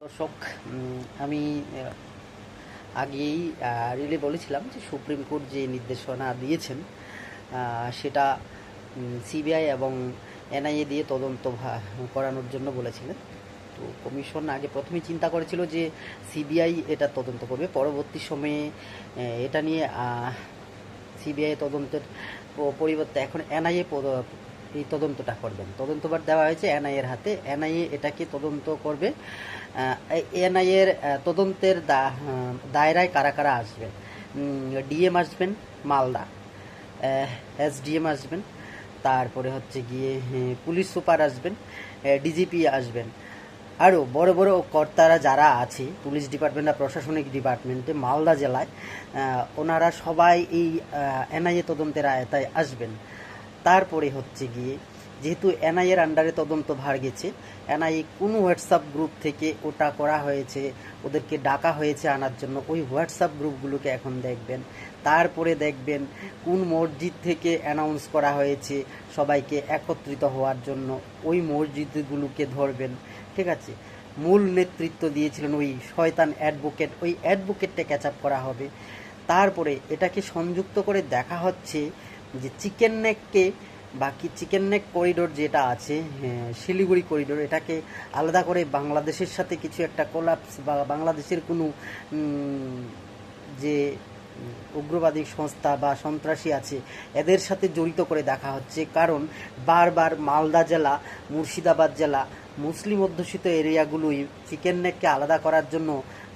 দর্শক, আমি আগেই রিলে বলেছিলাম যে সুপ্রিম কোর্ট যে নির্দেশনা দিয়েছেন সেটা সিবিআই এবং এনআইএ দিয়ে তদন্ত করানোর জন্য বলেছিলেন। তো কমিশন আগে প্রথমেই চিন্তা করেছিল যে সিবিআই এটা তদন্ত করবে, পরবর্তী সময়ে এটা নিয়ে সিবিআই তদন্তের পরিবর্তে এখন এনআইএ এই তদন্তটা করবেন। তদন্তভার দেওয়া হয়েছে এনআইএর হাতে, এনআইএ এটাকে তদন্ত করবে। এনআইএর তদন্তের দায়রায় কারা কারা আসবেন? ডিএম আসবেন মালদা, এসডিএম আসবেন, তারপরে হচ্ছে গিয়ে পুলিশ সুপার আসবেন, ডিজিপি আসবেন, আরও বড় বড় কর্তারা যারা আছে পুলিশ ডিপার্টমেন্ট বা প্রশাসনিক ডিপার্টমেন্টে মালদা জেলায়, ওনারা সবাই এই এনআইএ তদন্তের আয়তায় আসবেন। তারপরে হচ্ছে গিয়ে যেহেতু এনআইএর আন্ডারে তদন্ত ভার গেছে, এনআইএ কোন হোয়াটসঅ্যাপ গ্রুপ থেকে ওটা করা হয়েছে, ওদেরকে ডাকা হয়েছে আনার জন্য, ওই হোয়াটসঅ্যাপ গ্রুপগুলোকে এখন দেখবেন। তারপরে দেখবেন কোন মসজিদ থেকে অ্যানাউন্স করা হয়েছে সবাইকে একত্রিত হওয়ার জন্য, ওই মসজিদগুলোকে ধরবেন। ঠিক আছে, মূল নেতৃত্ব দিয়েছিলেন ওই শয়তান অ্যাডভোকেট, ওই অ্যাডভোকেটটা ক্যাচ আপ করা হবে। তারপরে এটাকে সংযুক্ত করে দেখা হচ্ছে যে চিকেন নেককে বাকি চিকেন নেক করিডোর যেটা আছে, শিলিগুড়ি করিডোর, এটাকে আলাদা করে বাংলাদেশের সাথে কিছু একটা কোলাপস বা বাংলাদেশের কোনো যে উগ্রবাদী সংস্থা বা সন্ত্রাসী আছে এদের সাথে জড়িত করে দেখা হচ্ছে। কারণ বারবার মালদা জেলা, মুর্শিদাবাদ জেলা মুসলিম অধ্যুষিত এরিয়াগুলোই চিকেন নেককে আলাদা করার জন্য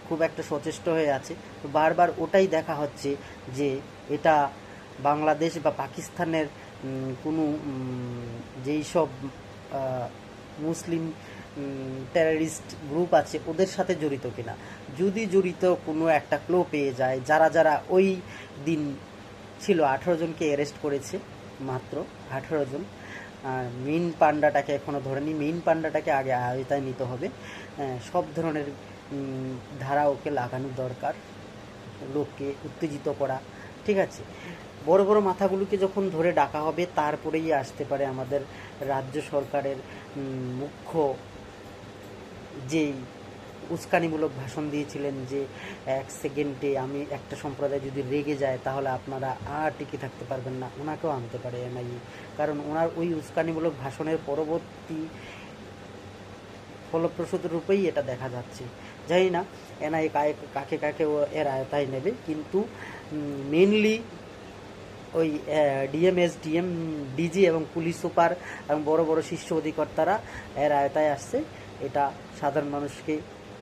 খুব একটা সচেষ্ট হয়ে আছে। তো বারবার ওটাই দেখা হচ্ছে যে এটা বাংলাদেশ বা পাকিস্তানের কোনো যেই সব মুসলিম টেররিস্ট গ্রুপ আছে ওদের সাথে জড়িত কিনা। যদি জড়িত কোনো একটা ক্লো পেয়ে যায়, যারা যারা ওই দিন ছিল 18 জনকে অ্যারেস্ট করেছে, মাত্র 18 জন। আর মেইন পান্ডাটাকে এখনও ধরেনি, মেইন পান্ডাটাকে আগে আয়তায় নিতে হবে। সব ধরনের ধারা ওকে লাগানো দরকার, লোককে উত্তেজিত করা। ঠিক আছে, বড় বড় মাথাগুলোকে যখন ধরে ডাকা হবে তারপরেই আসতে পারে আমাদের রাজ্য সরকারের মুখ্য যেই উস্কানিমূলক ভাষণ দিয়েছিলেন যে 1 সেকেন্ডে আমি একটা সম্প্রদায় যদি রেগে যায় তাহলে আপনারা আর টিকে থাকতে পারবেন না, ওনাকেও আনতে পারে এনআইএ। কারণ ওনার ওই উস্কানিমূলক ভাষণের পরবর্তী ফলপ্রসূ রূপেই এটা দেখা যাচ্ছে। জানি না এনআইএ কাকে কাকে এর আয়তায় নেবে, কিন্তু মেনলি ওই ডিএম, এসডিএম, ডিজি এবং পুলিশ সুপার এবং বড় বড় শীর্ষ অধিকর্তারা এর আয়তায় আসছে। এটা সাধারণ মানুষকে